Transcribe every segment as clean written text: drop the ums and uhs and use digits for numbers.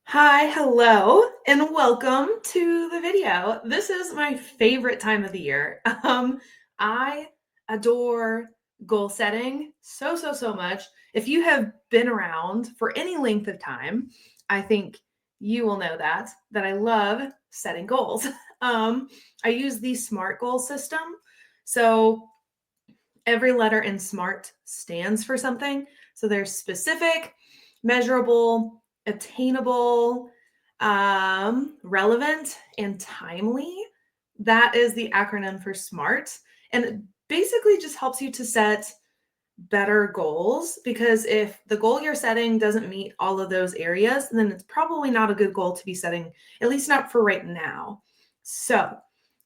Hi, hello, and welcome to the video. This is my favorite time of the year. I adore goal setting so much. If you have been around for any length of time, I think you will know that I love setting goals. I use the SMART goal system. So every letter in SMART stands for something. So there's specific, measurable, attainable, relevant, and timely. That is the acronym for SMART. And it basically just helps you to set better goals, because if the goal you're setting doesn't meet all of those areas, then it's probably not a good goal to be setting, at least not for right now. So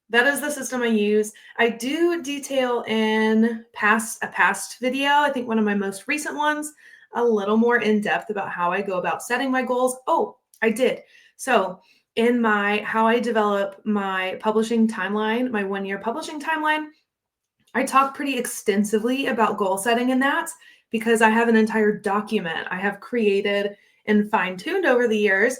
that is the system I use. I do detail in a past video, I think one of my most recent ones, a little more in depth about how I go about setting my goals. Oh, I did. So in my how I develop my publishing timeline, my 1-year publishing timeline, I talk pretty extensively about goal setting in that, because I have an entire document I have created and fine-tuned over the years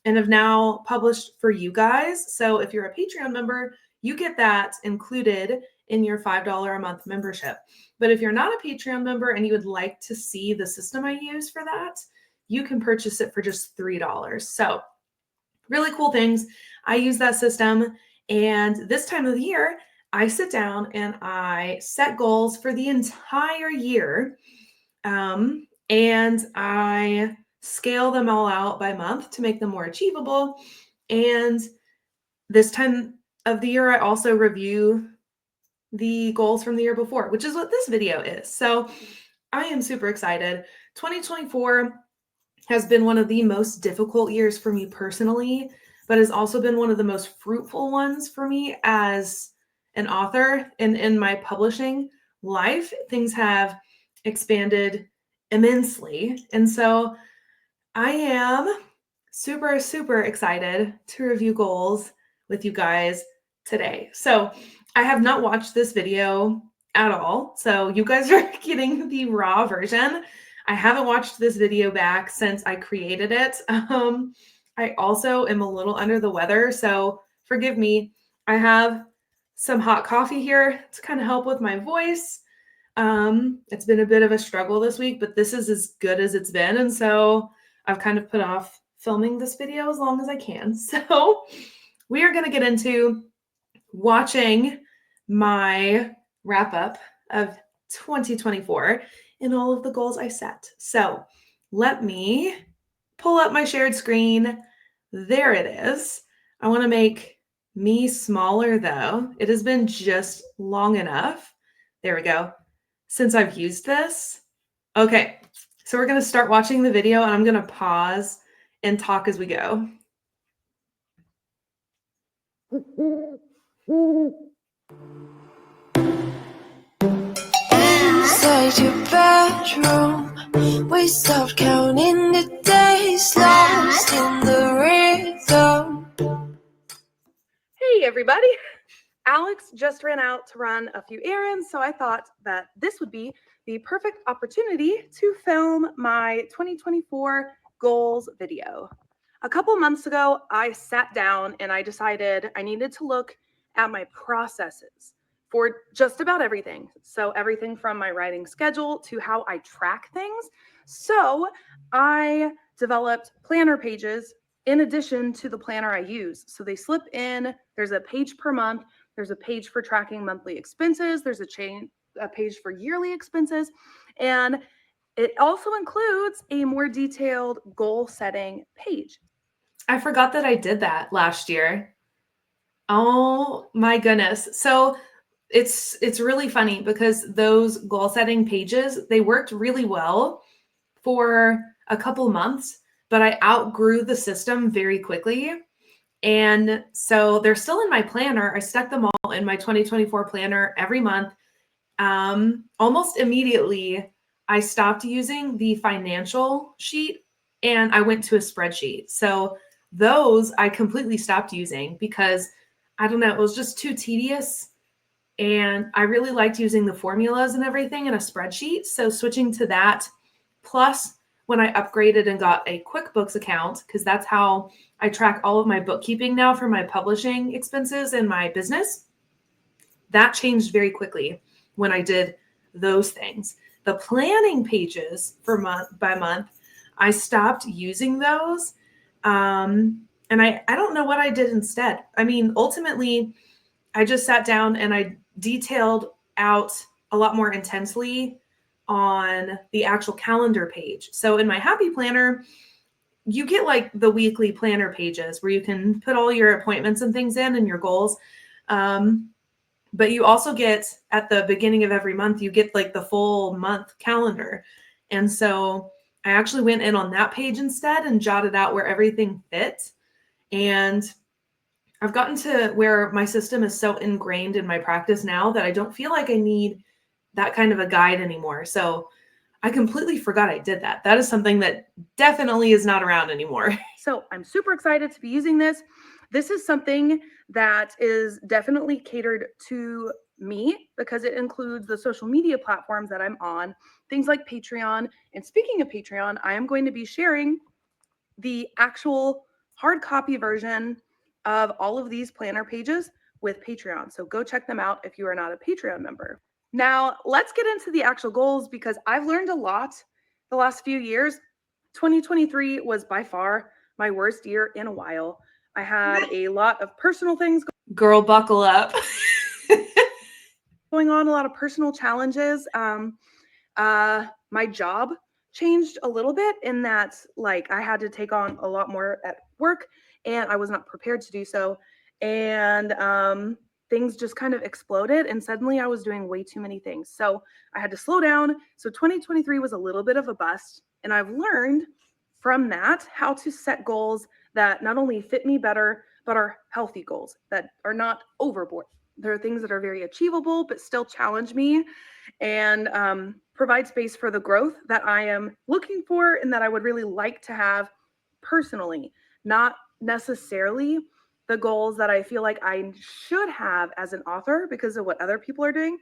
and have now published for you guys. So if you're a Patreon member, you get that included in your $5 a month membership. But if you're not a Patreon member and you would like to see the system I use for that, you can purchase it for just $3. So really cool things. I use that system. And this time of the year, I sit down and I set goals for the entire year. And I scale them all out by month to make them more achievable. And this time of the year, I also review the goals from the year before, which is what this video is. So I am super excited. 2024 has been one of the most difficult years for me personally, but has also been one of the most fruitful ones for me as an author. And in my publishing life, things have expanded immensely. And so I am super excited to review goals with you guys today. So I have not watched this video at all. So you guys are getting the raw version. I haven't watched this video back since I created it. I also am a little under the weather, so forgive me. I have some hot coffee here to kind of help with my voice. It's been a bit of a struggle this week, but this is as good as it's been. And so I've kind of put off filming this video as long as I can. So we are going to get into watching my wrap up of 2024 and all of the goals I set. So let me pull up my shared screen. There it is. I want to make me smaller though. It has been just long enough. There we go. Since I've used this. Okay, so we're going to start watching the video and I'm going to pause and talk as we go. Inside your bedroom, we stopped counting the days, lost in the rhythm. Hey everybody. Alex just ran out to run a few errands, so I thought that this would be the perfect opportunity to film my 2024 goals video. A couple months ago, I sat down and I decided I needed to look at my processes for just about everything. So everything from my writing schedule to how I track things. So I developed planner pages in addition to the planner I use. So they slip in, there's a page per month, there's a page for tracking monthly expenses, there's a page for yearly expenses, and it also includes a more detailed goal setting page. I forgot that I did that last year. Oh my goodness. So it's really funny because those goal setting pages, they worked really well for a couple months, but I outgrew the system very quickly. And so they're still in my planner. I stuck them all in my 2024 planner every month. Almost immediately, I stopped using the financial sheet and I went to a spreadsheet. So those I completely stopped using because I don't know, it was just too tedious. And I really liked using the formulas and everything in a spreadsheet. So switching to that, plus when I upgraded and got a QuickBooks account, because that's how I track all of my bookkeeping now for my publishing expenses and my business. That changed very quickly when I did those things. The planning pages for month by month, I stopped using those. And I don't know what I did instead. I mean, ultimately, I just sat down and I detailed out a lot more intensely on the actual calendar page. So in my Happy Planner, you get like the weekly planner pages where you can put all your appointments and things in and your goals. But you also get at the beginning of every month, you get like the full month calendar. And so I actually went in on that page instead and jotted out where everything fit. And I've gotten to where my system is so ingrained in my practice now that I don't feel like I need that kind of a guide anymore. So I completely forgot I did that. That is something that definitely is not around anymore. So I'm super excited to be using this. This is something that is definitely catered to me because it includes the social media platforms that I'm on, things like Patreon. And speaking of Patreon, I am going to be sharing the actual hard copy version of all of these planner pages with Patreon. So go check them out if you are not a Patreon member. Now, let's get into the actual goals because I've learned a lot the last few years. 2023 was by far my worst year in a while. I had a lot of personal things Girl, buckle up. going on, a lot of personal challenges. My job changed a little bit in that like I had to take on a lot more at work and I was not prepared to do so. And things just kind of exploded and suddenly I was doing way too many things. So I had to slow down. So 2023 was a little bit of a bust. And I've learned from that how to set goals that not only fit me better, but are healthy goals that are not overboard. There are things that are very achievable, but still challenge me and provide space for the growth that I am looking for and that I would really like to have personally, not necessarily the goals that I feel like I should have as an author because of what other people are doing,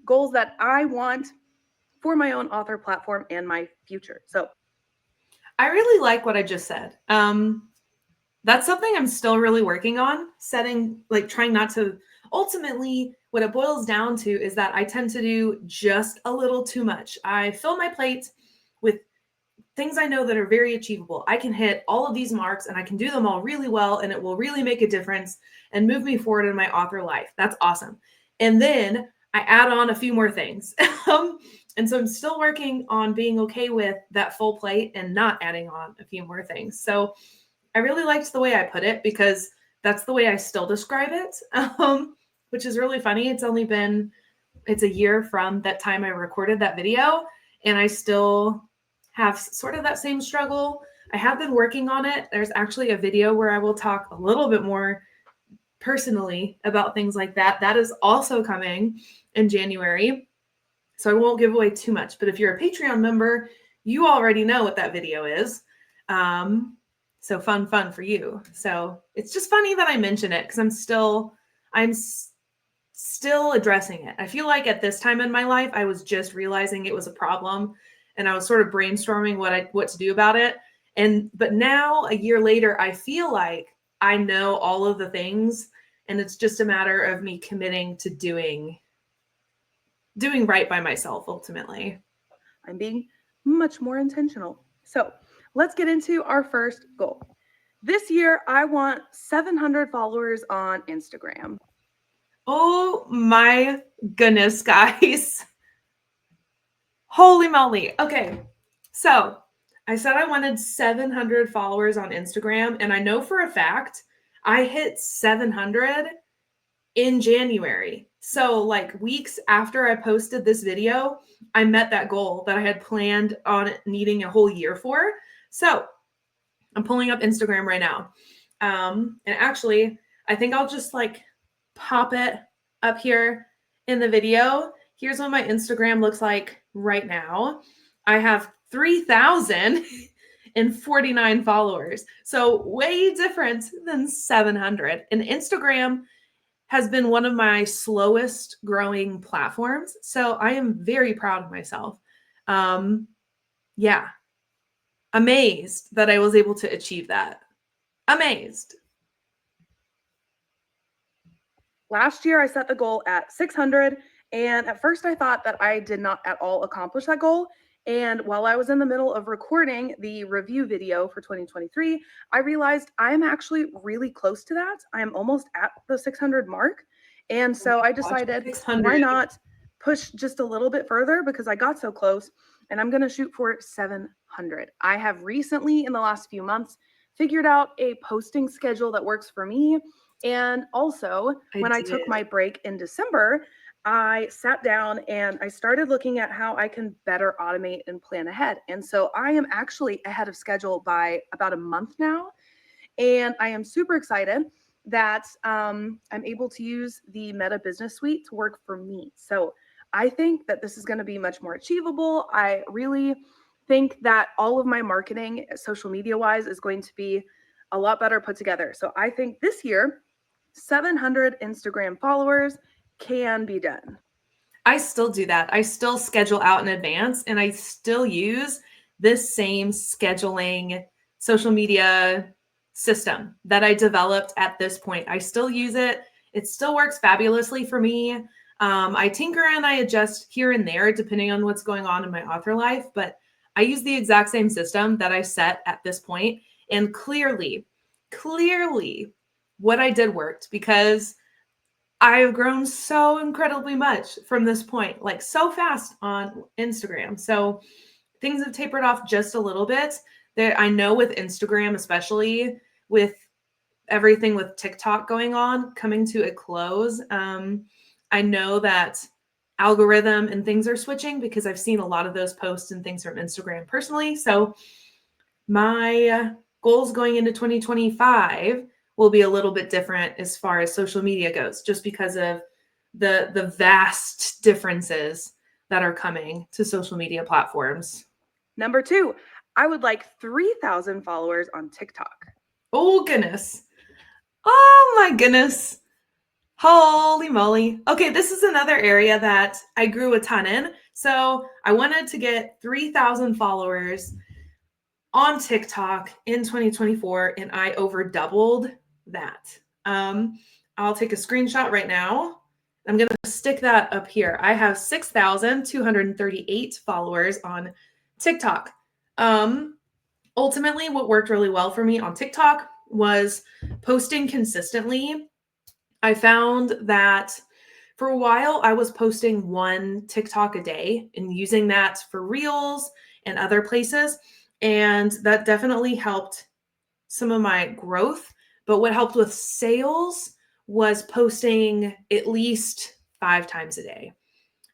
goals that I want for my own author platform and my future. So I really like what I just said. That's something I'm still really working on, setting, like trying not to, ultimately, what it boils down to is that I tend to do just a little too much. I fill my plate with things I know that are very achievable. I can hit all of these marks and I can do them all really well, and it will really make a difference and move me forward in my author life. That's awesome. And then I add on a few more things. And so I'm still working on being okay with that full plate and not adding on a few more things. So I really liked the way I put it because that's the way I still describe it, which is really funny. It's a year from that time I recorded that video, and I still have sort of that same struggle. I have been working on it. There's actually a video where I will talk a little bit more personally about things like that. That is also coming in January. So I won't give away too much, but if you're a Patreon member, you already know what that video is. So fun for you. So it's just funny that I mention it because I'm still addressing it. I feel like at this time in my life, I was just realizing it was a problem and I was sort of brainstorming what to do about it. But now a year later, I feel like I know all of the things and it's just a matter of me committing to doing right by myself ultimately. I'm being much more intentional. So let's get into our first goal. This year, I want 700 followers on Instagram. Oh my goodness, guys. Holy moly. Okay. So I said I wanted 700 followers on Instagram, and I know for a fact I hit 700 in January. So like weeks after I posted this video, I met that goal that I had planned on needing a whole year for. So I'm pulling up Instagram right now. And actually, I think I'll just like pop it up here in the video. Here's what my Instagram looks like right now. I have 3,049 followers. So way different than 700. And Instagram has been one of my slowest growing platforms. So I am very proud of myself. Yeah. amazed that I was able to achieve that. Amazed. Last year, I set the goal at 600. And at first, I thought that I did not at all accomplish that goal. And while I was in the middle of recording the review video for 2023, I realized I'm actually really close to that. I am almost at the 600 mark. And so I decided, 600. why not push just a little bit further, because I got so close, and I'm going to shoot for 700. I have recently, in the last few months, figured out a posting schedule that works for me. And also, when I took my break in December, I sat down and I started looking at how I can better automate and plan ahead. And so I am actually ahead of schedule by about a month now. And I am super excited that I'm able to use the Meta Business Suite to work for me. So I think that this is going to be much more achievable. I really think that all of my marketing, social media wise, is going to be a lot better put together. So I think this year, 700 Instagram followers can be done. I still do that. I still schedule out in advance, and I still use this same scheduling social media system that I developed at this point. I still use it. It still works fabulously for me. I tinker and I adjust here and there depending on what's going on in my author life, but I use the exact same system that I set at this point. And clearly, what I did worked, because I've grown so incredibly much from this point, like so fast on Instagram. So things have tapered off just a little bit. There, I know with Instagram, especially with everything with TikTok going on, coming to a close, I know that algorithm and things are switching, because I've seen a lot of those posts and things from Instagram personally. So my goals going into 2025 will be a little bit different as far as social media goes, just because of the vast differences that are coming to social media platforms. Number 2, I would like 3,000 followers on TikTok. Oh, goodness. Oh, my goodness. Holy moly. Okay, this is another area that I grew a ton in. So I wanted to get 3,000 followers on TikTok in 2024, and I over doubled that. I'll take a screenshot right now. I'm going to stick that up here. I have 6,238 followers on TikTok. Ultimately, what worked really well for me on TikTok was posting consistently. I found that for a while, I was posting one TikTok a day and using that for Reels and other places. And that definitely helped some of my growth. But what helped with sales was posting at least 5 times a day.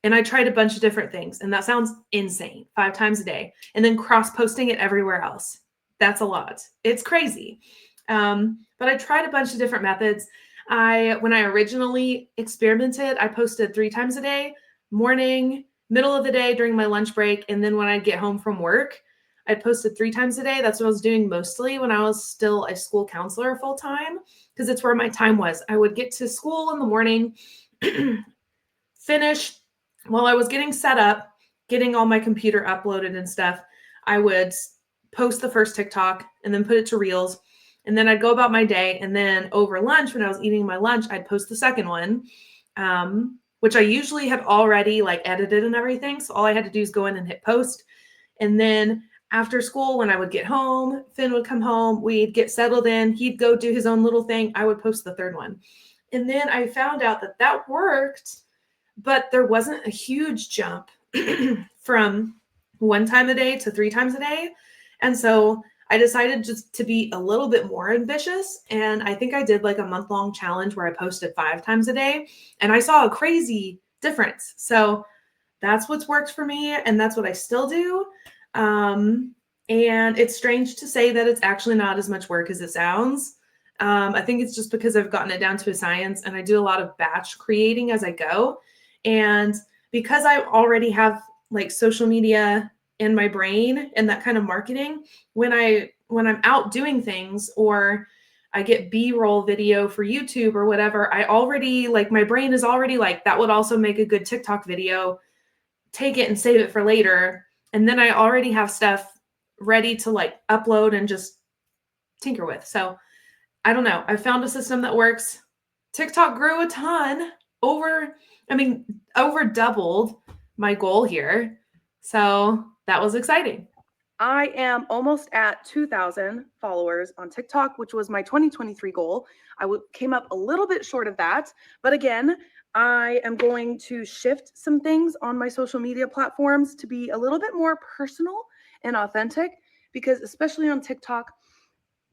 And I tried a bunch of different things. And that sounds insane, 5 times a day. And then cross-posting it everywhere else. That's a lot. It's crazy. But I tried a bunch of different methods. When I originally experimented, I posted 3 times a day, morning, middle of the day, during my lunch break. And then when I'd get home from work, I posted 3 times a day. That's what I was doing mostly when I was still a school counselor full time, because it's where my time was. I would get to school in the morning, finish while I was getting set up, getting all my computer uploaded and stuff. I would post the first TikTok and then put it to Reels. And then I'd go about my day. And then over lunch, when I was eating my lunch, I'd post the second one, which I usually had already like edited and everything. So all I had to do is go in and hit post. And then after school, when I would get home, Finn would come home, we'd get settled in, he'd go do his own little thing, I would post the third one. And then I found out that that worked, but there wasn't a huge jump from 1 time a day to 3 times a day. And so I decided just to be a little bit more ambitious. And I think I did like a month-long challenge where I posted 5 times a day, and I saw a crazy difference. So that's what's worked for me, and that's what I still do. And it's strange to say that it's actually not as much work as it sounds. I think it's just because I've gotten it down to a science, and I do a lot of batch creating as I go. And because I already have like social media in my brain and that kind of marketing, when I'm out doing things, or I get B-roll video for YouTube or whatever, I already like, my brain is already like, that would also make a good TikTok video, take it and save it for later. And then I already have stuff ready to like upload and just tinker with. So I don't know. I found a system that works. TikTok grew a ton, over doubled my goal here. So that was exciting. I am almost at 2,000 followers on TikTok, which was my 2023 goal. Came up a little bit short of that. But again, I am going to shift some things on my social media platforms to be a little bit more personal and authentic, because especially on TikTok,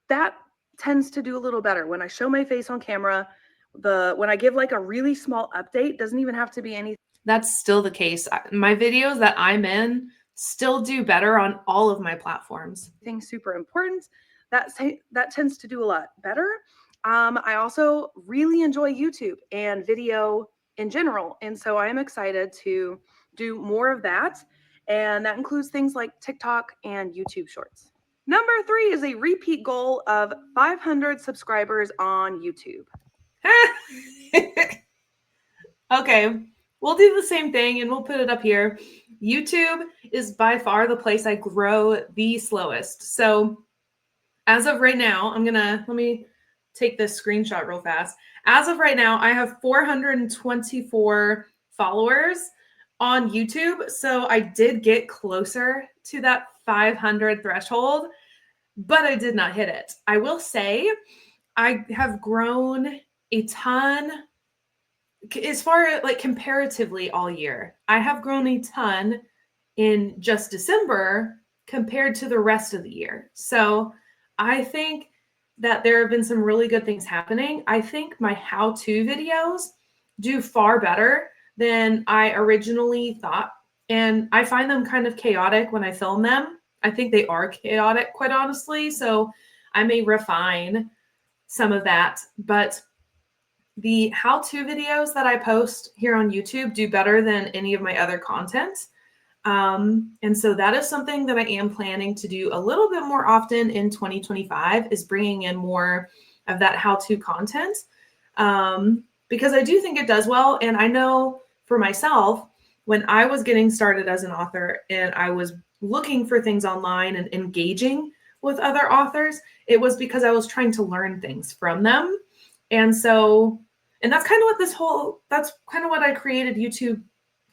that tends to do a little better. When I show my face on camera, when I give like a really small update, doesn't even have to be anything. That's still the case. My videos that I'm in still do better on all of my platforms. Super important. That tends to do a lot better. I also really enjoy YouTube and video in general, and so I am excited to do more of that, and that includes things like TikTok and YouTube Shorts. Number 3 is a repeat goal of 500 subscribers on YouTube. Okay, we'll do the same thing and we'll put it up here. YouTube is by far the place I grow the slowest. So as of right now, let me take this screenshot real fast. As of right now, I have 424 followers on YouTube. So I did get closer to that 500 threshold, but I did not hit it. I will say I have grown a ton as far as like comparatively all year. I have grown a ton in just December compared to the rest of the year. So I think that there have been some really good things happening. I think my how-to videos do far better than I originally thought. And I find them kind of chaotic when I film them. I think they are chaotic, quite honestly. So I may refine some of that. But the how-to videos that I post here on YouTube do better than any of my other content. And so that is something that I am planning to do a little bit more often in 2025, is bringing in more of that how-to content, because I do think it does well. And I know for myself, when I was getting started as an author and I was looking for things online and engaging with other authors, it was because I was trying to learn things from them. And that's kind of what I created YouTube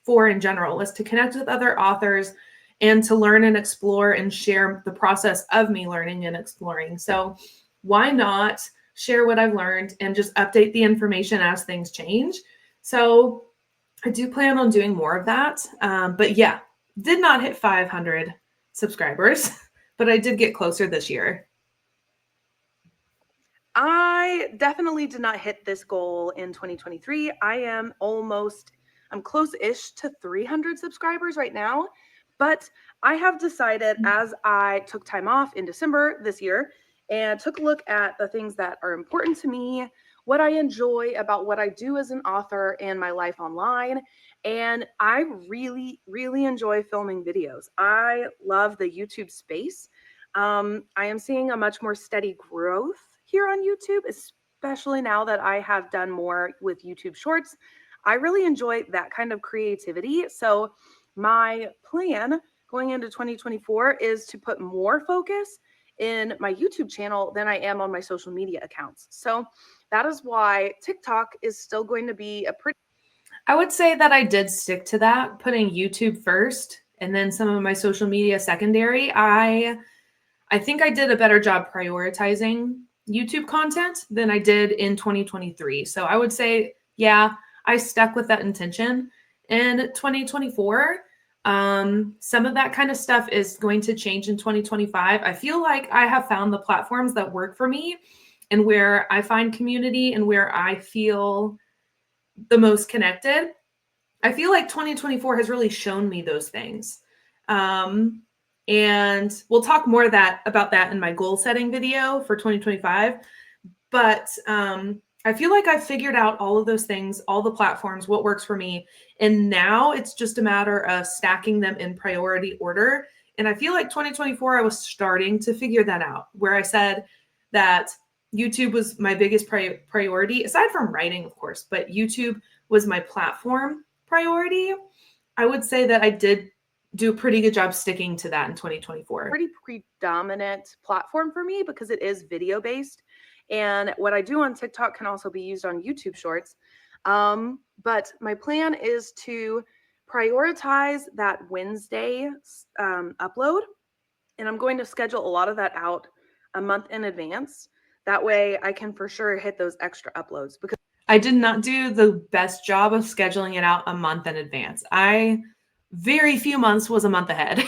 for in general, is to connect with other authors and to learn and explore and share the process of me learning and exploring. So why not share what I've learned and just update the information as things change? So I do plan on doing more of that. But yeah, did not hit 500 subscribers, but I did get closer this year. I definitely did not hit this goal in 2023. I'm close-ish to 300 subscribers right now, but I have decided, as I took time off in December this year and took a look at the things that are important to me, what I enjoy about what I do as an author and my life online, and I really, really enjoy filming videos. I love the YouTube space. I am seeing a much more steady growth here on YouTube, especially now that I have done more with YouTube Shorts. I really enjoy that kind of creativity. So my plan going into 2024 is to put more focus in my YouTube channel than I am on my social media accounts. So that is why TikTok is still going to be I would say that I did stick to that, putting YouTube first and then some of my social media secondary. I think I did a better job prioritizing YouTube content than I did in 2023. So I would say, yeah, I stuck with that intention. In 2024, some of that kind of stuff is going to change in 2025. I feel like I have found the platforms that work for me and where I find community and where I feel the most connected. I feel like 2024 has really shown me those things. And we'll talk more about that in my goal setting video for 2025. But I feel like I've figured out all of those things, all the platforms, what works for me. And now it's just a matter of stacking them in priority order. And I feel like 2024, I was starting to figure that out, where I said that YouTube was my biggest priority, aside from writing, of course, but YouTube was my platform priority. I would say that I did do a pretty good job sticking to that in 2024. Pretty predominant platform for me because it is video based. And what I do on TikTok can also be used on YouTube Shorts. But my plan is to prioritize that Wednesday upload. And I'm going to schedule a lot of that out a month in advance. That way I can for sure hit those extra uploads because I did not do the best job of scheduling it out a month in advance. Very few months was a month ahead,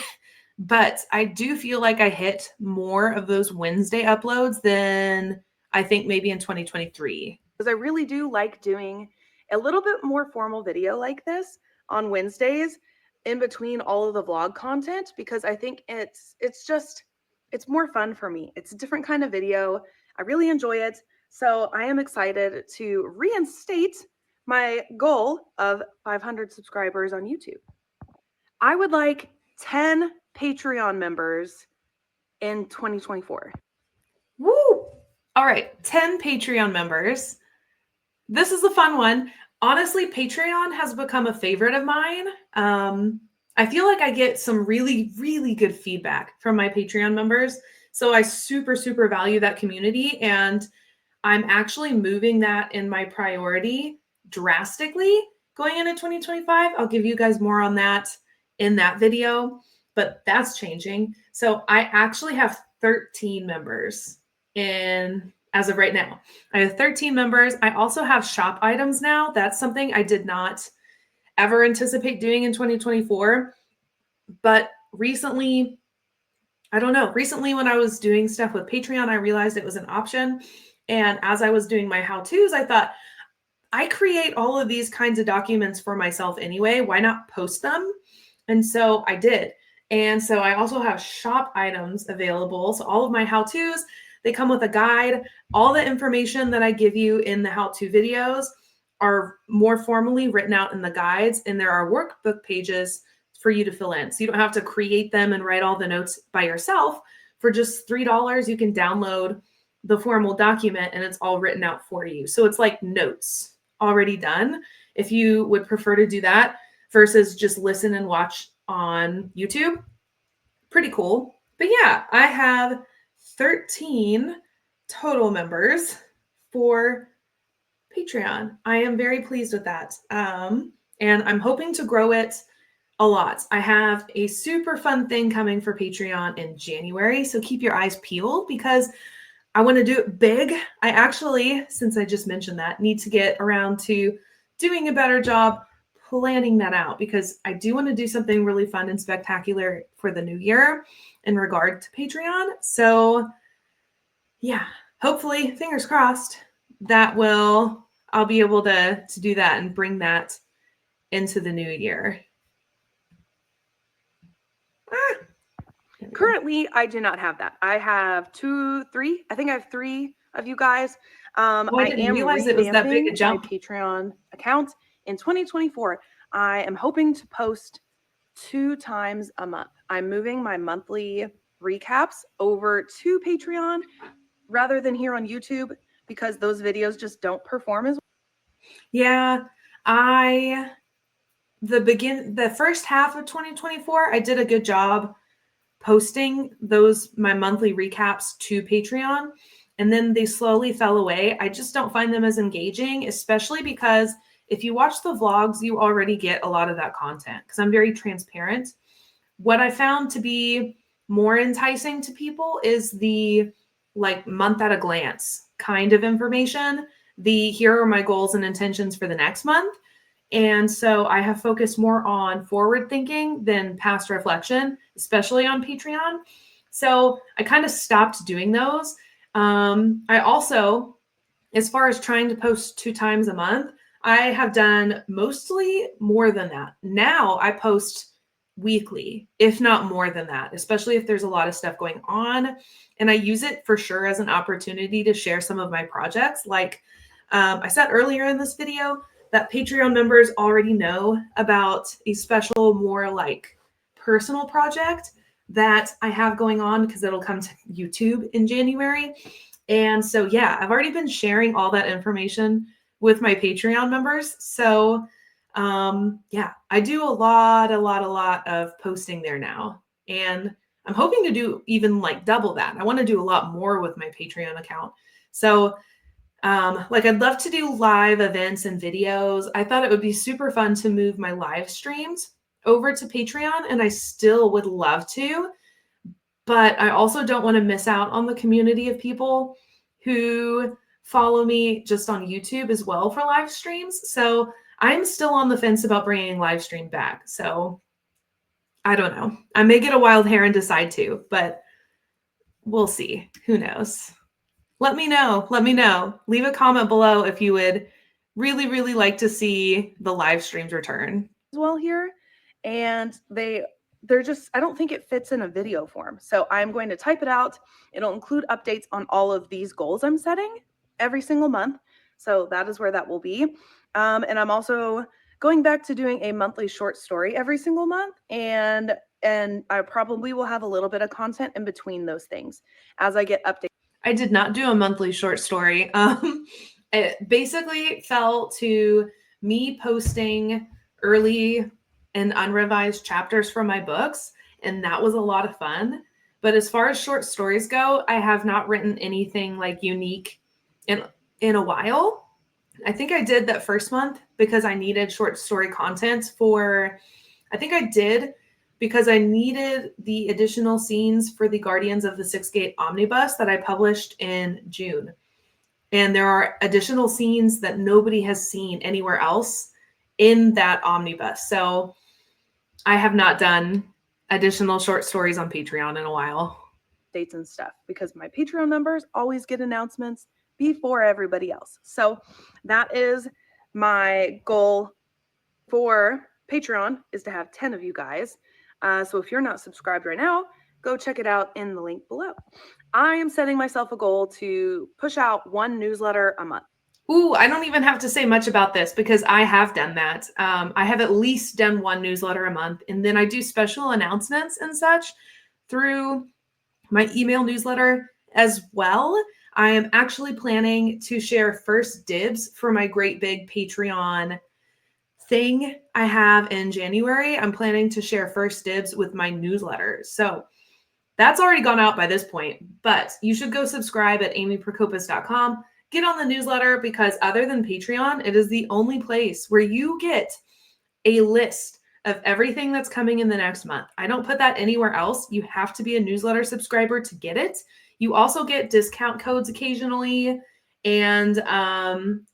but I do feel like I hit more of those Wednesday uploads than I think maybe in 2023. Because I really do like doing a little bit more formal video like this on Wednesdays in between all of the vlog content, because I think it's more fun for me. It's a different kind of video. I really enjoy it. So I am excited to reinstate my goal of 500 subscribers on YouTube. I would like 10 Patreon members in 2024. Woo! All right, 10 Patreon members. This is a fun one. Honestly, Patreon has become a favorite of mine. I feel like I get some really, really good feedback from my Patreon members. So I super, super value that community. And I'm actually moving that in my priority drastically going into 2025. I'll give you guys more on that in that video, but that's changing. So I actually have 13 members as of right now. I have 13 members. I also have shop items now. That's something I did not ever anticipate doing in 2024. But recently when I was doing stuff with Patreon, I realized it was an option. And as I was doing my how-tos, I thought, I create all of these kinds of documents for myself anyway. Why not post them? And so I did. And so I also have shop items available. So all of my how-tos, they come with a guide. All the information that I give you in the how-to videos are more formally written out in the guides. And there are workbook pages for you to fill in. So you don't have to create them and write all the notes by yourself. For just $3, you can download the formal document and it's all written out for you. So it's like notes already done if you would prefer to do that versus just listen and watch on YouTube. Pretty cool. But yeah, I have 13 total members for Patreon. I am very pleased with that. And I'm hoping to grow it a lot. I have a super fun thing coming for Patreon in January. So keep your eyes peeled because I want to do it big. I actually, since I just mentioned that, need to get around to doing a better job planning that out because I do want to do something really fun and spectacular for the new year in regard to Patreon. So yeah, hopefully, fingers crossed, I'll be able to do that and bring that into the new year. Currently, I do not have that. I have 2, 3. I think I have 3 of you guys. I didn't realize it was that big a jump. My Patreon account in 2024. I am hoping to post 2 times a month. I'm moving my monthly recaps over to Patreon rather than here on YouTube because those videos just don't perform as well. Yeah, the first half of 2024, I did a good job posting my monthly recaps to Patreon, and then they slowly fell away. I just don't find them as engaging, especially because if you watch the vlogs, you already get a lot of that content because I'm very transparent. What I found to be more enticing to people is the month at a glance kind of information. Here are my goals and intentions for the next month. And so I have focused more on forward thinking than past reflection, especially on Patreon. So I kind of stopped doing those. I also, as far as trying to post 2 times a month, I have done mostly more than that. Now I post weekly, if not more than that, especially if there's a lot of stuff going on. And I use it for sure as an opportunity to share some of my projects. Like I said earlier in this video, that Patreon members already know about a special, more personal project that I have going on because it'll come to YouTube in January. And so, yeah, I've already been sharing all that information with my Patreon members. So Yeah, I do a lot of posting there now. And I'm hoping to do even like double that. I want to do a lot more with my Patreon account. So like I'd love to do live events and videos. I thought it would be super fun to move my live streams over to Patreon, and I still would love to, but I also don't want to miss out on the community of people who follow me just on YouTube as well for live streams. So I'm still on the fence about bringing live stream back. So I don't know. I may get a wild hair and decide to, but we'll see. Who knows? Let me know. Let me know. Leave a comment below if you would really like to see the live streams return. As well here, and they're just, I don't think it fits in a video form. So I'm going to type it out. It'll include updates on all of these goals I'm setting every single month. So that is where that will be. And I'm also going back to doing a monthly short story every single month, and I probably will have a little bit of content in between those things as I get updates. I did not do a monthly short story. It basically fell to me posting early and unrevised chapters from my books, and that was a lot of fun. But as far as short stories go, I have not written anything like unique in a while. I think I did that first month because I needed short story content for, I think I did because I needed the additional scenes for the Guardians of the Six Gate Omnibus that I published in June. And there are additional scenes that nobody has seen anywhere else in that omnibus. So I have not done additional short stories on Patreon in a while. Dates and stuff, because my Patreon members always get announcements before everybody else. So that is my goal for Patreon, is to have 10 of you guys. So if you're not subscribed right now, go check it out in the link below. I am setting myself a goal to push out one newsletter a month. Ooh, I don't even have to say much about this because I have done that. I have at least done one newsletter a month, and then I do special announcements and such through my email newsletter as well. I am actually planning to share first dibs for my great big Patreon thing I have in January. I'm planning to share first dibs with my newsletter. So that's already gone out by this point, but you should go subscribe at amyprokopis.com. Get on the newsletter because other than Patreon, it is the only place where you get a list of everything that's coming in the next month. I don't put that anywhere else. You have to be a newsletter subscriber to get it. You also get discount codes occasionally and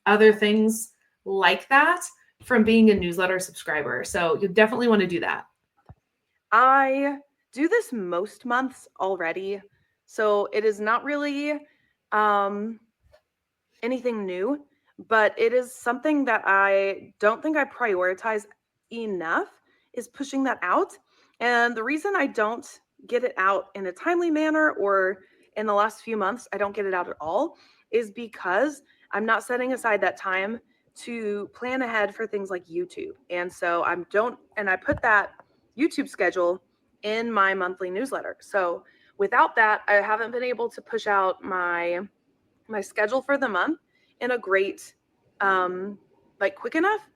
other things like that from being a newsletter subscriber. So you definitely want to do that. I do this most months already, so it is not really anything new, but it is something that I don't think I prioritize enough, is pushing that out. And the reason I don't get it out in a timely manner, or in the last few months I don't get it out at all, is because I'm not setting aside that time to plan ahead for things like YouTube. And so I put that YouTube schedule in my monthly newsletter. So without that, I haven't been able to push out my schedule for the month in a great like quick enough.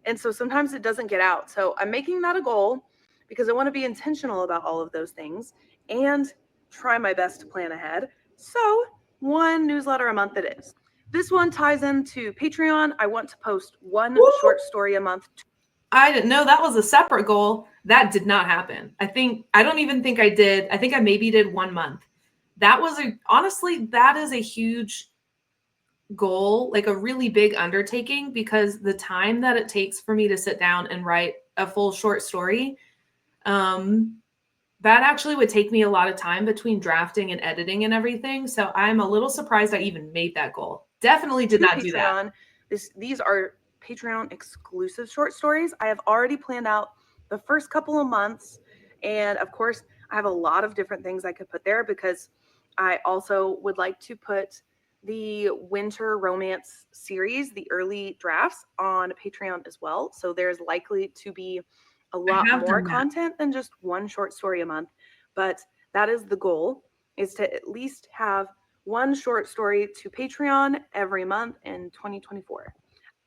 And so sometimes it doesn't get out. So I'm making that a goal because I want to be intentional about all of those things and try my best to plan ahead. So one newsletter a month it is. This one ties into Patreon. I want to post one short story a month. I didn't know that was a separate goal. That did not happen. I don't even think I did. I think I maybe did 1 month. Honestly, that is a huge goal, like a really big undertaking, because the time that it takes for me to sit down and write a full short story, that actually would take me a lot of time between drafting and editing and everything. So I'm a little surprised I even made that goal. Definitely did not do that. These are Patreon exclusive short stories. I have already planned out the first couple of months. And of course, I have a lot of different things I could put there, because I also would like to put the winter romance series, the early drafts, on Patreon as well. So there's likely to be a lot more content than just one short story a month. But that is the goal, is to at least have one short story to Patreon every month in 2024.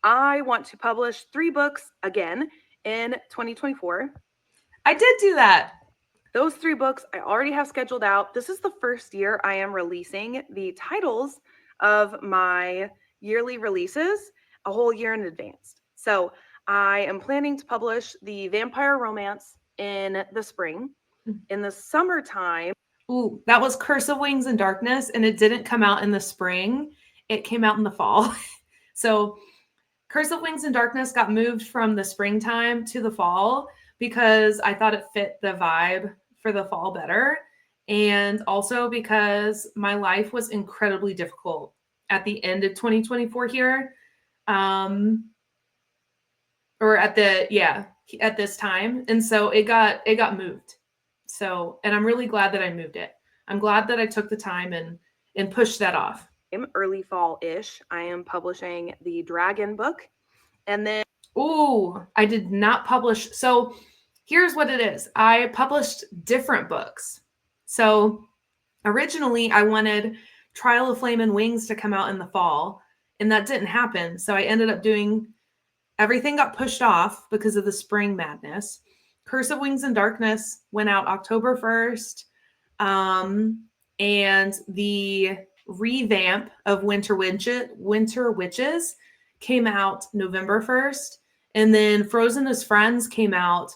I want to publish 3 books again in 2024. I did do that. Those 3 books I already have scheduled out. This is the first year I am releasing the titles of my yearly releases a whole year in advance. So I am planning to publish the vampire romance in the spring. In the summertime, Ooh, that was Curse of Wings and Darkness, and it didn't come out in the spring. It came out in the fall. So Curse of Wings and Darkness got moved from the springtime to the fall because I thought it fit the vibe for the fall better. And also because my life was incredibly difficult at the end of 2024 here. Or at this time. And so it got moved. So, and I'm really glad that I moved it. I'm glad that I took the time and pushed that off. early fall-ish, I am publishing the Dragon book. And then Ooh, I did not publish. So here's what it is. I published different books. So originally I wanted Trial of Flame and Wings to come out in the fall, and that didn't happen. So I ended up doing everything got pushed off because of the spring madness. Curse of Wings and Darkness went out October 1st. And the revamp of Winter Witches came out November 1st. And then Frozen as Friends came out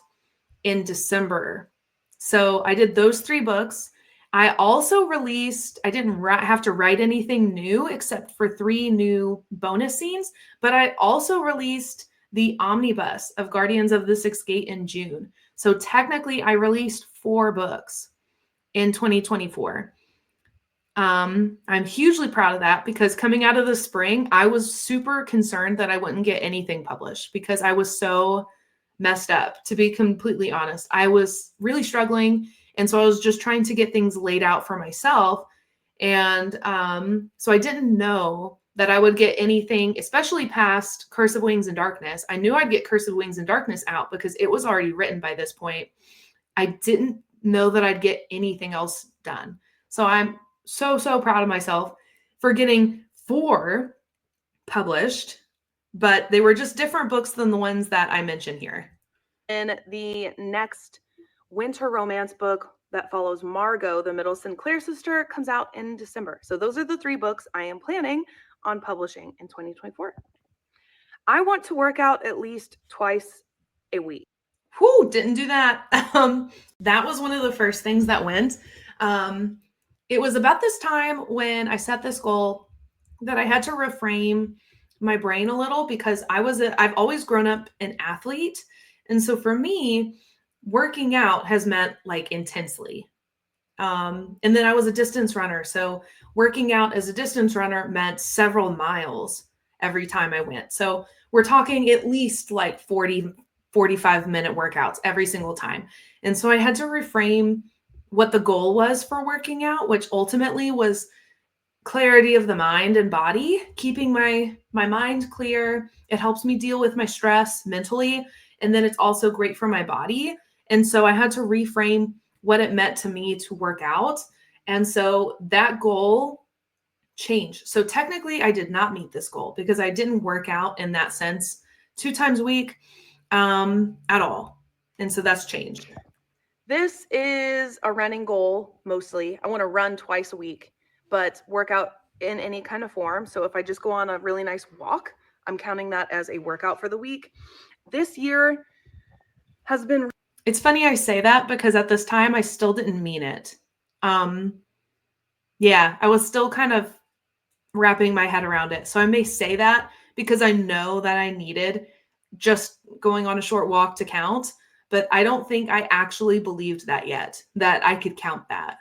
in December. So I did those 3 books. I also released, I didn't have to write anything new except for 3 new bonus scenes, but I also released the omnibus of Guardians of the Sixth Gate in June. So technically I released 4 books in 2024. I'm hugely proud of that because coming out of the spring, I was super concerned that I wouldn't get anything published because I was so messed up, to be completely honest. I was really struggling. And so I was just trying to get things laid out for myself. And so I didn't know that I would get anything, especially past Curse of Wings and Darkness. I knew I'd get Curse of Wings and Darkness out because it was already written by this point. I didn't know that I'd get anything else done. So I'm so proud of myself for getting 4 published, but they were just different books than the ones that I mentioned here. And the next winter romance book that follows Margot, the middle Sinclair sister, comes out in December. So those are the 3 books I am planning on publishing in 2024. I want to work out at least twice a week. Whew, didn't do that. That was one of the first things that went. It was about this time when I set this goal that I had to reframe my brain a little because I've always grown up an athlete. And so for me, working out has meant like intensely. And then I was a distance runner. So working out as a distance runner meant several miles every time I went. So we're talking at least like 40, 45-minute workouts every single time. And so I had to reframe what the goal was for working out, which ultimately was clarity of the mind and body, keeping my mind clear. It helps me deal with my stress mentally. And then it's also great for my body. And so I had to reframe what it meant to me to work out. And so that goal changed. So technically I did not meet this goal because I didn't work out in that sense 2 times a week at all. And so that's changed. This is a running goal mostly. I want to run twice a week, but work out in any kind of form. So if I just go on a really nice walk, I'm counting that as a workout for the week. This year has been... It's funny I say that because at this time I still didn't mean it. Yeah, I was still kind of wrapping my head around it. So I may say that because I know that I needed just going on a short walk to count, but I don't think I actually believed that yet, that I could count that.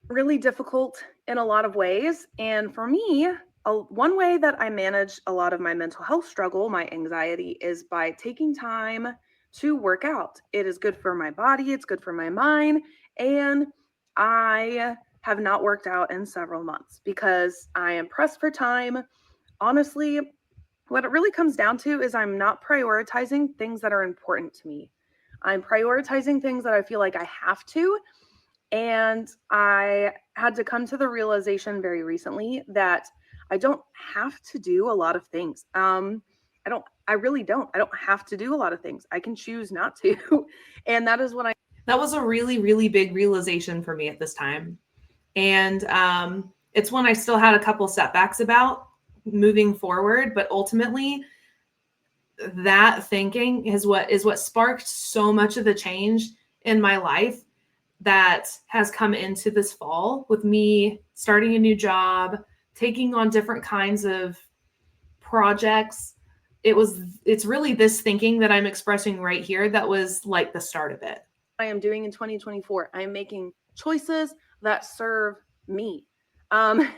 Really difficult in a lot of ways. And for me, one way that I manage a lot of my mental health struggle, my anxiety, is by taking time to work out. It is good for my body, it's good for my mind, and I have not worked out in several months because I am pressed for time. Honestly, what it really comes down to is I'm not prioritizing things that are important to me. I'm prioritizing things that I feel like I have to. And I had to come to the realization very recently that I don't have to do a lot of things. I really don't. I don't have to do a lot of things. I can choose not to. And that is what That was a really, really big realization for me at this time. And it's one I still had a couple setbacks about moving forward, but ultimately that thinking is what sparked so much of the change in my life that has come into this fall with me starting a new job, taking on different kinds of projects. It's really this thinking that I'm expressing right here that was like the start of it. I am doing in 2024. I am making choices that serve me. Um,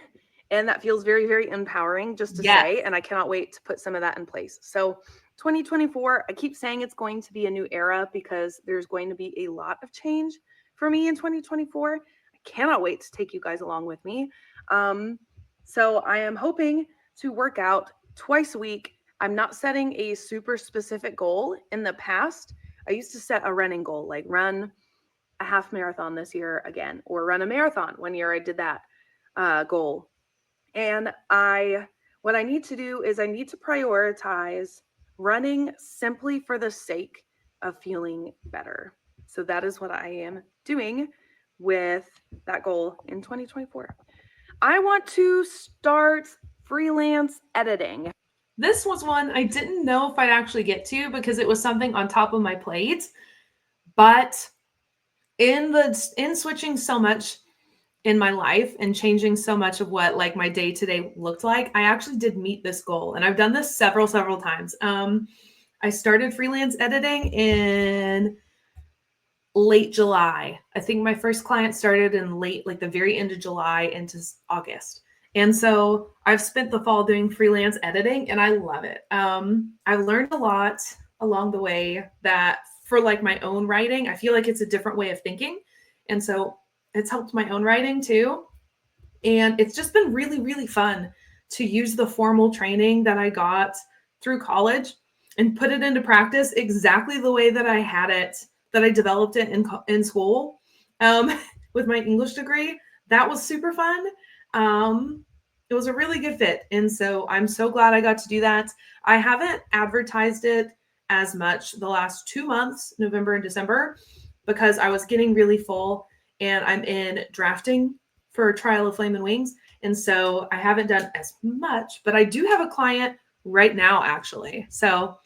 and that feels very, very empowering just to Yes. say. And I cannot wait to put some of that in place. So, 2024, I keep saying it's going to be a new era because there's going to be a lot of change for me in 2024. I cannot wait to take you guys along with me. So, I am hoping to work out twice a week. I'm not setting a super specific goal. In the past, I used to set a running goal, like run a half marathon this year again, or run a marathon. One year I did that goal. And what I need to do is I need to prioritize running simply for the sake of feeling better. So that is what I am doing with that goal in 2024. I want to start freelance editing. This was one I didn't know if I'd actually get to because it was something on top of my plate. But in switching so much in my life and changing so much of what like my day to day looked like, I actually did meet this goal, and I've done this several times. I started freelance editing in late July. I think my first client started in like the very end of July into August. And so I've spent the fall doing freelance editing and I love it. I've learned a lot along the way that for like my own writing, I feel like it's a different way of thinking. And so it's helped my own writing too. And it's just been really, really fun to use the formal training that I got through college and put it into practice exactly the way that I had it, that I developed it in school with my English degree. That was super fun. It was a really good fit. And so I'm so glad I got to do that. I haven't advertised it as much the last 2 months, November and December, because I was getting really full and I'm in drafting for Trial of Flame and Wings. And so I haven't done as much, but I do have a client right now, actually. So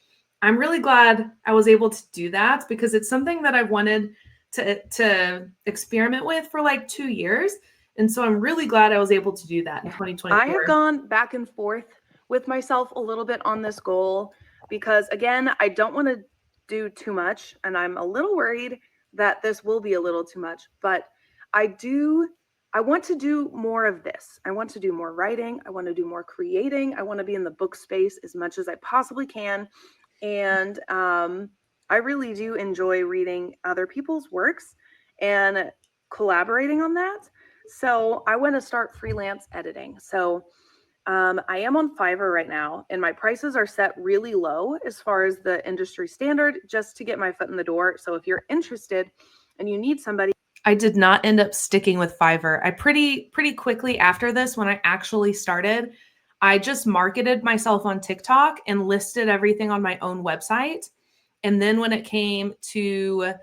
I'm really glad I was able to do that because it's something that I've wanted to experiment with for like 2 years. And so I'm really glad I was able to do that in 2024. I have gone back and forth with myself a little bit on this goal because, again, I don't want to do too much. And I'm a little worried that this will be a little too much. But I want to do more of this. I want to do more writing. I want to do more creating. I want to be in the book space as much as I possibly can. And I really do enjoy reading other people's works and collaborating on that. So I want to start freelance editing. So I am on Fiverr right now, and my prices are set really low as far as the industry standard, just to get my foot in the door. So if you're interested and you need somebody, I did not end up sticking with Fiverr. I pretty quickly after this, when I actually started, I just marketed myself on TikTok and listed everything on my own website. And then when it came to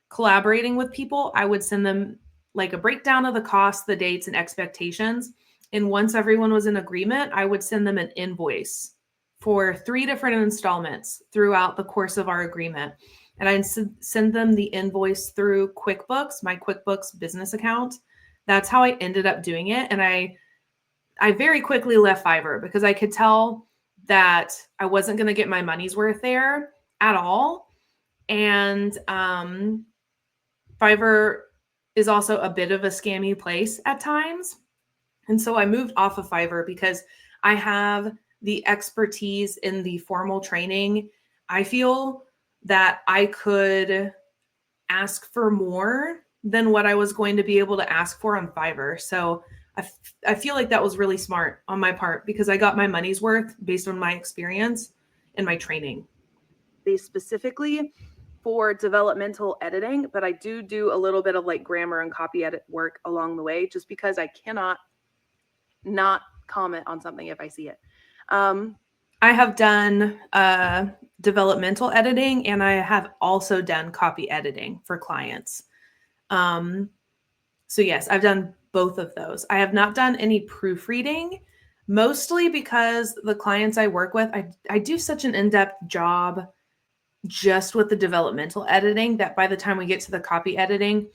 collaborating with people, I would send them like a breakdown of the cost, the dates, and expectations. And once everyone was in agreement, I would send them an invoice for 3 different installments throughout the course of our agreement. And I'd send them the invoice through QuickBooks, my QuickBooks business account. That's how I ended up doing it. And I very quickly left Fiverr because I could tell that I wasn't going to get my money's worth there at all. And Fiverr is also a bit of a scammy place at times. And so I moved off of Fiverr because I have the expertise in the formal training. I feel that I could ask for more than what I was going to be able to ask for on Fiverr. So I feel like that was really smart on my part because I got my money's worth based on my experience and my training. Specifically for developmental editing, but I do a little bit of like grammar and copy edit work along the way, just because I cannot not comment on something if I see it. I have done developmental editing, and I have also done copy editing for clients. So yes, I've done both of those. I have not done any proofreading, mostly because the clients I work with, I do such an in-depth job just with the developmental editing that by the time we get to the copy editing,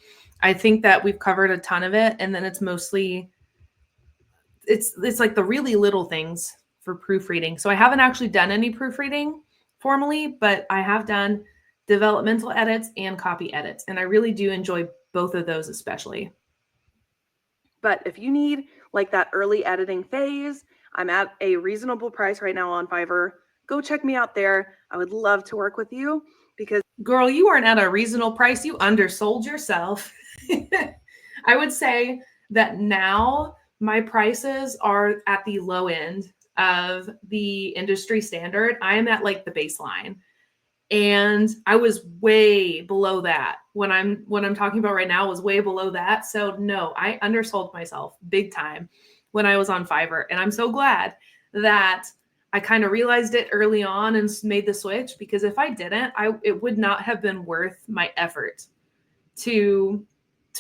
I think that we've covered a ton of it. And then it's mostly, it's like the really little things for proofreading. So I haven't actually done any proofreading formally, but I have done developmental edits and copy edits. And I really do enjoy both of those, especially. But if you need like that early editing phase, I'm at a reasonable price right now on Fiverr. Go check me out there. I would love to work with you because Girl, you weren't at a reasonable price. You undersold yourself. I would say that now my prices are at the low end of the industry standard. I am at like the baseline. And I was way below that. What I'm talking about right now was way below that. So no, I undersold myself big time when I was on Fiverr. And I'm so glad that I kind of realized it early on and made the switch, because if I didn't, it would not have been worth my effort to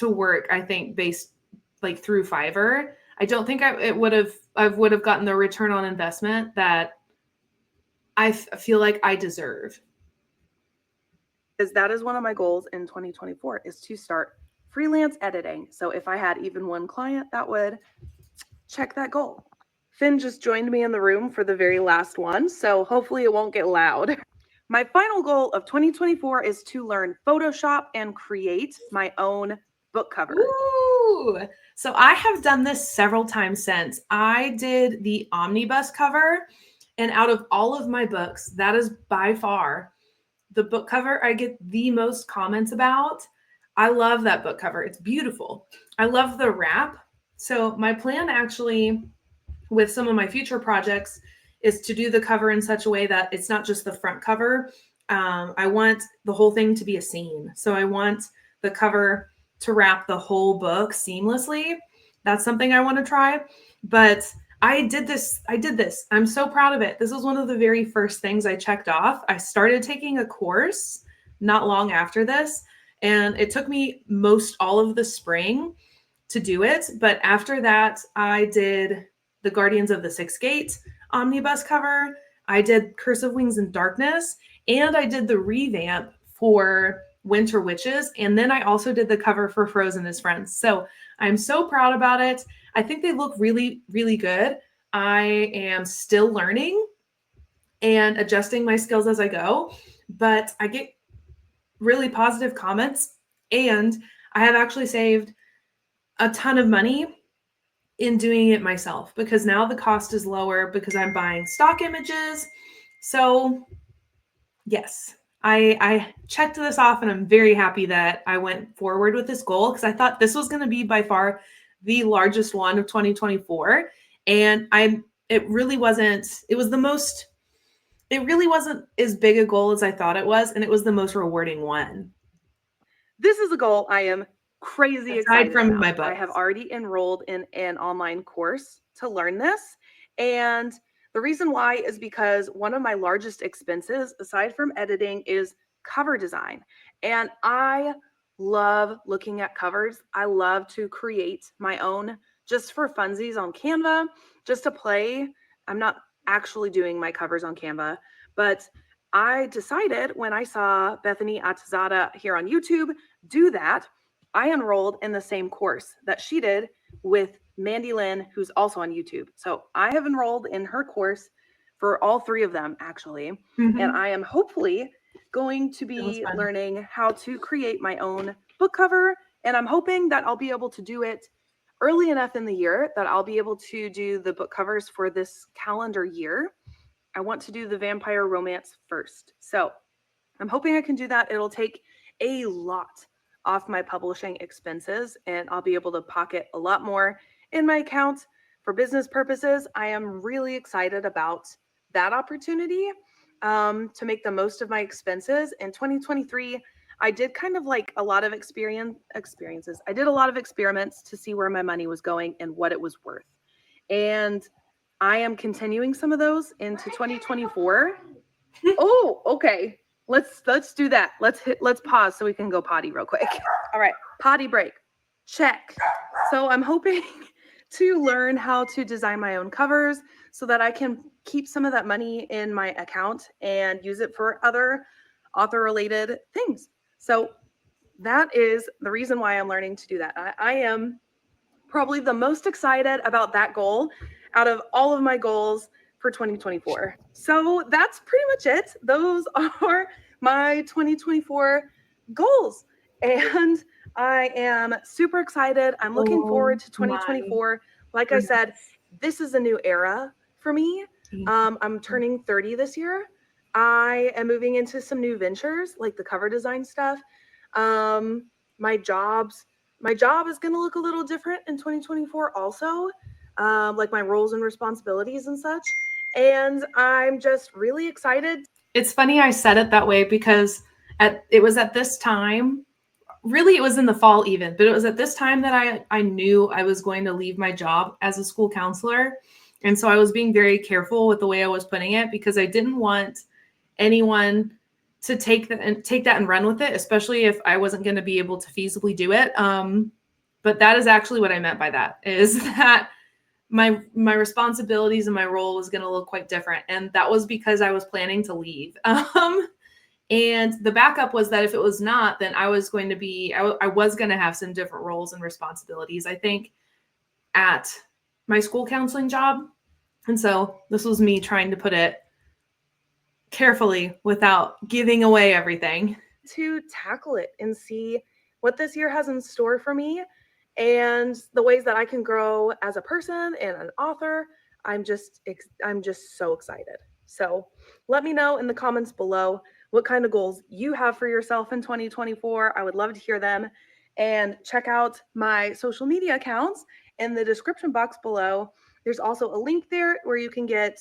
work, I think, based like through Fiverr. I don't think I would have gotten the return on investment that I feel like I deserve. that is one of my goals in 2024 is to start freelance editing. So if I had even one client, that would check that goal. Finn just joined me in the room for the very last one, so hopefully it won't get loud. My final goal of 2024 is to learn Photoshop and create my own book cover. Ooh. So I have done this several times since. I did the omnibus cover, and out of all of my books, that is by far the book cover I get the most comments about. I love that book cover. It's beautiful. I love the wrap. So my plan actually with some of my future projects is to do the cover in such a way that it's not just the front cover. I want the whole thing to be a scene. So I want the cover to wrap the whole book seamlessly. That's something I want to try. But I did this. I'm so proud of it. This was one of the very first things I checked off. I started taking a course not long after this, and it took me most all of the spring to do it. But after that, I did the Guardians of the Sixth Gate omnibus cover. I did Curse of Wings and Darkness, and I did the revamp for Winter Witches. And then I also did the cover for Frozen as Friends. So I'm so proud about it. I think they look really, really good. I am still learning and adjusting my skills as I go, but I get really positive comments, and I have actually saved a ton of money in doing it myself, because now the cost is lower because I'm buying stock images. So yes, I checked this off, and I'm very happy that I went forward with this goal, because I thought this was going to be by far the largest one of 2024. And it really wasn't, it really wasn't as big a goal as I thought it was. And it was the most rewarding one. This is a goal I am crazy Aside excited from about. my books. I have already enrolled in an online course to learn this. And the reason why is because one of my largest expenses, aside from editing, is cover design. And I love looking at covers. I love to create my own just for funsies on Canva, just to play. I'm not actually doing my covers on Canva, but I decided when I saw Bethany Atazada here on YouTube do that, I enrolled in the same course that she did with Mandy Lynn, who's also on YouTube. So I have enrolled in her course for all three of them, actually. Mm-hmm. And I am hopefully going to be learning how to create my own book cover. And I'm hoping that I'll be able to do it early enough in the year that I'll be able to do the book covers for this calendar year. I want to do the vampire romance first. So I'm hoping I can do that. It'll take a lot off my publishing expenses, and I'll be able to pocket a lot more in my account for business purposes. I am really excited about that opportunity to make the most of my expenses. In 2023, I did kind of like a lot of experiences. I did a lot of experiments to see where my money was going and what it was worth. And I am continuing some of those into 2024. Oh, okay. Let's do that. Let's pause so we can go potty real quick. All right, potty break. Check. So I'm hoping to learn how to design my own covers so that I can keep some of that money in my account and use it for other author related things. So that is the reason why I'm learning to do that. I am probably the most excited about that goal out of all of my goals for 2024. So that's pretty much it. Those are my 2024 goals. And I am super excited. I'm looking forward to 2024. Like I said, this is a new era for me. I'm turning 30 this year. I am moving into some new ventures like the cover design stuff. My job is going to look a little different in 2024 also, like my roles and responsibilities and such. And I'm just really excited. It's funny I said it that way because it was at this time, really it was in the fall even, but it was at this time that I knew I was going to leave my job as a school counselor. And so I was being very careful with the way I was putting it because I didn't want anyone to take that and run with it, especially if I wasn't going to be able to feasibly do it. But that is actually what I meant by that, is that my responsibilities and my role was going to look quite different. And that was because I was planning to leave. And the backup was that if it was not, then I was going to have some different roles and responsibilities, I think, at my school counseling job. And so this was me trying to put it carefully without giving away everything. To tackle it and see what this year has in store for me and the ways that I can grow as a person and an author. I'm just so excited. So let me know in the comments below what kind of goals you have for yourself in 2024. I would love to hear them. And check out my social media accounts in the description box below. There's also a link there where you can get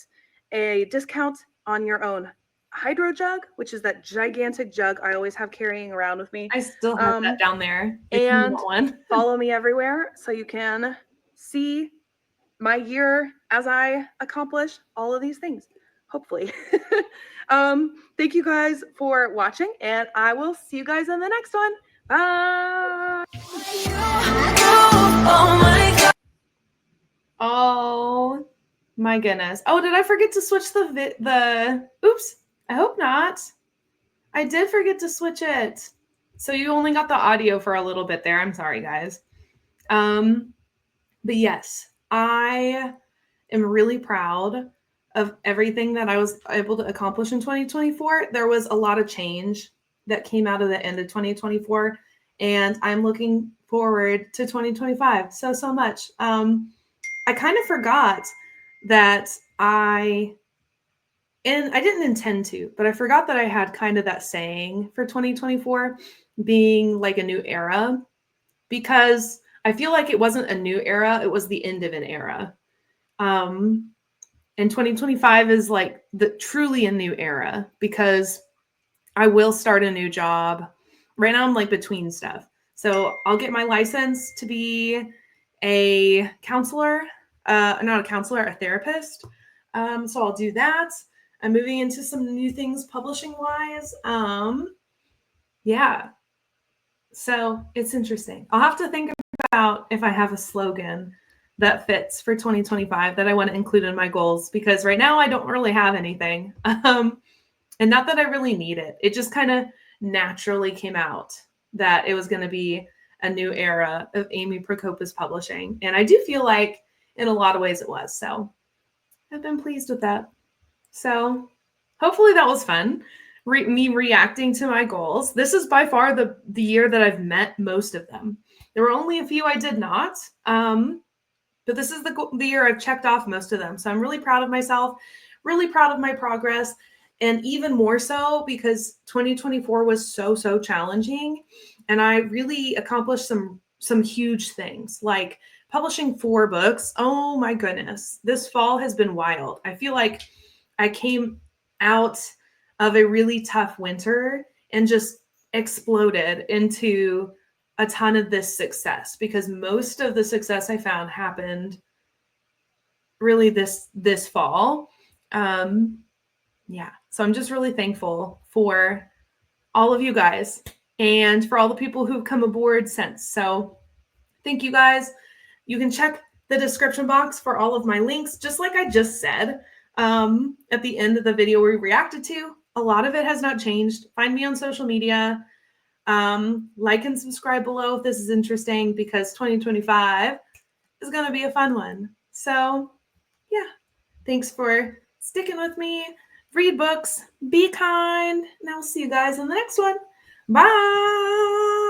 a discount on your own hydro jug, which is that gigantic jug I always have carrying around with me. I still have that down there. And follow me everywhere so you can see my year as I accomplish all of these things, hopefully. Thank you guys for watching, and I will see you guys in the next one. Bye. Oh my goodness. Oh, did I forget to switch the oops. I hope not. I did forget to switch it. So you only got the audio for a little bit there. I'm sorry, guys. But yes, I am really proud of everything that I was able to accomplish in 2024. There was a lot of change that came out of the end of 2024, and I'm looking forward to 2025 so much. I kind of forgot that and I didn't intend to, but I forgot that I had kind of that saying for 2024 being like a new era, because I feel like it wasn't a new era, it was the end of an era. And 2025 is like truly a new era because I will start a new job. Right now I'm like between stuff. So I'll get my license to be a counselor, not a counselor, a therapist. So I'll do that. I'm moving into some new things publishing wise. Yeah. So it's interesting. I'll have to think about if I have a slogan that fits for 2025 that I want to include in my goals, because right now I don't really have anything. And not that I really need it. It just kind of naturally came out that it was going to be a new era of Amy Prokopis publishing. And I do feel like in a lot of ways it was. So I've been pleased with that. So hopefully that was fun. Me reacting to my goals. This is by far the year that I've met most of them. There were only a few I did not. But this is the year I've checked off most of them. So I'm really proud of myself, really proud of my progress. And even more so because 2024 was so challenging. And I really accomplished some huge things, like publishing 4 books. Oh my goodness. This fall has been wild. I feel like I came out of a really tough winter and just exploded into a ton of this success, because most of the success I found happened really this fall. Yeah, so I'm just really thankful for all of you guys and for all the people who've come aboard since. So thank you guys. You can check the description box for all of my links, just like I just said at the end of the video we reacted to. A lot of it has not changed. Find me on social media. Like and subscribe below if this is interesting, because 2025 is going to be a fun one. So yeah, thanks for sticking with me. Read books, be kind, and I'll see you guys in the next one. Bye.